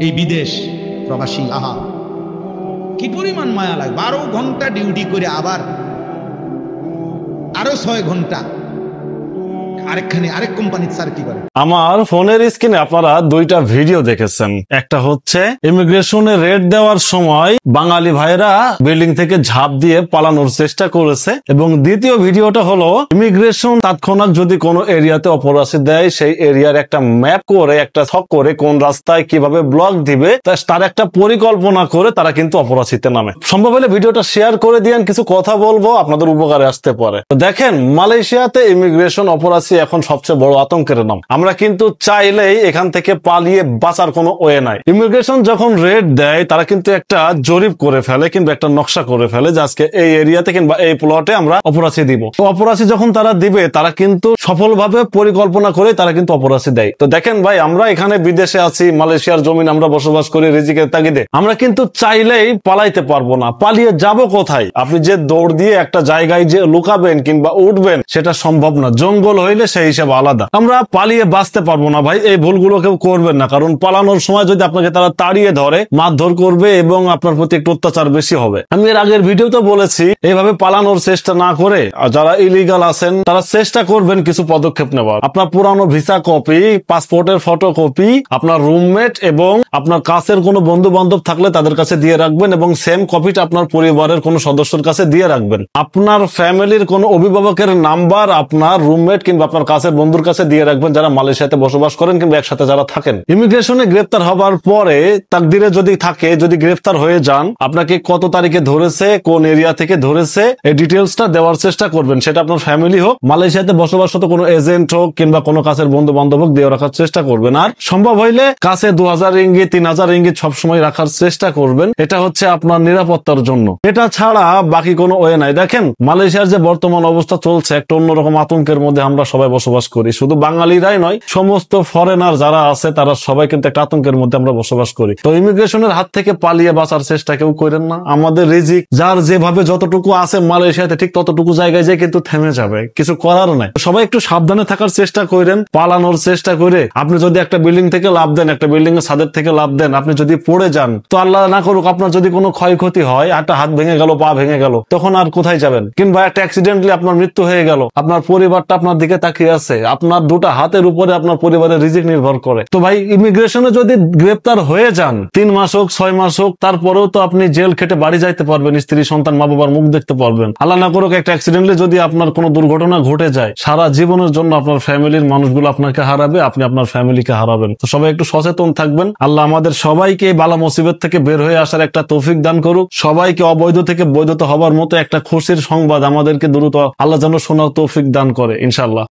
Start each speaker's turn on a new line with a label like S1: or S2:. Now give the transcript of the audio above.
S1: এই বিদেশ প্রবাসী, আহা কি পরিমাণ মায়া লাগে। 12 ঘন্টা ডিউটি করে আবার আরো 6 ঘন্টা আরেক কোম্পানির চাকরি করে।
S2: আমার ফোনের স্ক্রিনে আপনারা দুইটা ভিডিও দেখেছেন। একটা হচ্ছে ইমিগ্রেশনে রেড দেওয়ার সময় বাঙালি ভাইরা বিল্ডিং থেকে ঝাঁপ দিয়ে পালানোর চেষ্টা করেছে, এবং দ্বিতীয় ভিডিওটা হলো ইমিগ্রেশন তাৎক্ষণিক যদি কোনো এরিয়াতে অপরাধী দেয় সেই এরিয়ার একটা ম্যাপ করে, একটা ছক করে কোন রাস্তায় কিভাবে ব্লক দিবে তার একটা পরিকল্পনা করে তারা কিন্তু অপরাধীতে নামে। সম্ভব হলে ভিডিওটা শেয়ার করে দিয়েন, কিছু কথা বলবো, আপনাদের উপকারে আসতে পারে। দেখেন, মালয়েশিয়াতে ইমিগ্রেশন অপরাধী এখন সবচেয়ে বড় আতঙ্কের নাম। আমরা কিন্তু চাইলেই এখান থেকে পালিয়ে বাঁচার কোনো ওয়ে নাই। ইমিগ্রেশন যখন রেড দেয় তারা কিন্তু একটা জরিপ করে ফেলে কিংবা একটা নকশা করে ফেলে যে আজকে এই এরিয়াতে কিংবা এই প্লটে আমরা অপরাধী দিব। তো অপরাধী যখন তারা দিবে তারা কিন্তু সফলভাবে পরিকল্পনা করে তারা কিন্তু অপরাধী দেয়। তো দেখেন ভাই, আমরা এখানে বিদেশে আছি, মালয়েশিয়ার জমিন আমরা বসবাস করি রিজিকের তাগিদে। আমরা কিন্তু চাইলেই পালাইতে পারবো না। পালিয়ে যাব কোথায়? আপনি যে দৌড় দিয়ে একটা জায়গায় যে লুকাবেন কিংবা উঠবেন সেটা সম্ভব না। জঙ্গল হইলে সেই হিসাব আলাদা। আমরা পালিয়ে বাঁচতে পারবো না ভাই, এই ভুলগুলো কেউ করবেন না। কারণ পালানোর সময় যদি আপনাকে তারা তাড়িয়ে ধরে মারধর করবে এবং আপনার প্রতি একটু অত্যাচার বেশি হবে। আমি এর আগের ভিডিওতে বলেছি এইভাবে পালানোর চেষ্টা না করে যারা ইলিগাল আছেন তারা চেষ্টা করবেন কিছু পদক্ষেপ নেওয়ার। আপনার পুরানো ভিসা কপি, পাসপোর্টের ফটোকপি, আপনার রুমমেট এবং আপনার কাছের কোনো বন্ধু বান্ধব থাকলে তাদের কাছে দিয়ে রাখবেন, এবং সেম কপিটা আপনার পরিবারের কোনো সদস্যের কাছে দিয়ে রাখবেন। আপনার ফ্যামিলির কোনো অভিভাবকের নাম্বার আপনার রুমমেট কিংবা আপনার কাছের বন্ধুর কাছে দিয়ে রাখবেন যারা মালয়েশিয়াতে বসবাস করেন কিংবা একসাথে যারা থাকেন। ইমিগ্রেশনে গ্রেফতার হবার পরে তাকদিরে যদি থাকে, যদি গ্রেফতার হয়ে যান, আপনাকে কত তারিখে ধরেছে, কোন এরিয়া থেকে ধরেছে, এই ডিটেলসটা দেওয়ার চেষ্টা করবেন। সেটা আপনার ফ্যামিলি হোক, মালয়েশিয়াতে বসবাসরত কোনো এজেন্ট হোক কিংবা কোনো কাছের বন্ধু বান্ধব হোক, দিয়ে রাখার চেষ্টা করবেন। আর সম্ভব হইলে কাছে 2000 রিঙ্গিত 3000 রিঙ্গিত সবসময় রাখার চেষ্টা করবেন। এটা হচ্ছে আপনার নিরাপত্তার জন্য। এটা ছাড়া বাকি কোনো ওয়ে নাই। দেখেন, মালয়েশিয়ার যে বর্তমান অবস্থা চলছে, একটা অন্যরকম আতঙ্কের মধ্যে আমরা সবাই বসবাস করি। শুধু বাঙালিরাই নয়, সমস্ত ফরেনার যারা আছে তারা সবাই কিন্তু একটা আতঙ্কের মধ্যে আমরা বসবাস করি। তো ইমিগ্রেশনের হাত থেকে পালিয়ে বাঁচার চেষ্টা কেউ করেন না। আমাদের রিজিক যার যেভাবে যতটুকু আছে মালয়েশিয়াতে ঠিক ততটুকু জায়গায় যে কিন্তু থেমে যাবে, কিছু করার নাই। সবাই একটু সাবধানে থাকার চেষ্টা করেন, পালানোর চেষ্টা করে। আপনি যদি একটা বিল্ডিং থেকে লাফ দেন, একটা বিল্ডিং এর ছাদের থেকে লাফ দেন, আপনি যদি পড়ে যান, তো আল্লাহ না করুক আপনার যদি কোনো ক্ষয়ক্ষতি হয়, একটা হাত ভেঙে গেল, পা ভেঙে গেল, তখন আর কোথায় যাবেন? কিংবা একটা অ্যাক্সিডেন্টলি আপনার মৃত্যু হয়ে গেল, আপনার পরিবারটা আপনার দিকে তাকিয়ে আছে, আপনার দুটা হাতের উপরে আপনার পরিবারের রিজিক নির্ভর করে। তো ভাই, ইমিগ্রেশনে যদি গ্রেপ্তার হয়ে যান, 3 মাস হোক 6 মাস হোক, তারপরেও তো আপনি জেল খেটে বাড়ি যাইতে পারবেন, স্ত্রী সন্তান মা বাবার মুখ দেখতে পারবেন। আল্লাহ না করুক একটা অ্যাক্সিডেন্টলি যদি আপনার কোনো দুর্ঘটনা ঘটে যায়, সারা জীবনের জন্য আপনার ফ্যামিলির মানুষগুলো আপনাকে হারাবে, আপনি আপনার ফ্যামিলিকে হারাবেন। তো সবাই একটু সচেতন থাকবেন। আল্লাহ আমাদের সবাইকে বালা মুসিবত থেকে বের হয়ে আসার একটা তৌফিক দান করুক। সবাইকে অবৈধ থেকে বৈধতা হবার মতো একটা খুশির সংবাদ আমাদেরকে দ্রুত আল্লাহ যেন শোনার তৌফিক দান করে, ইনশাআল্লাহ।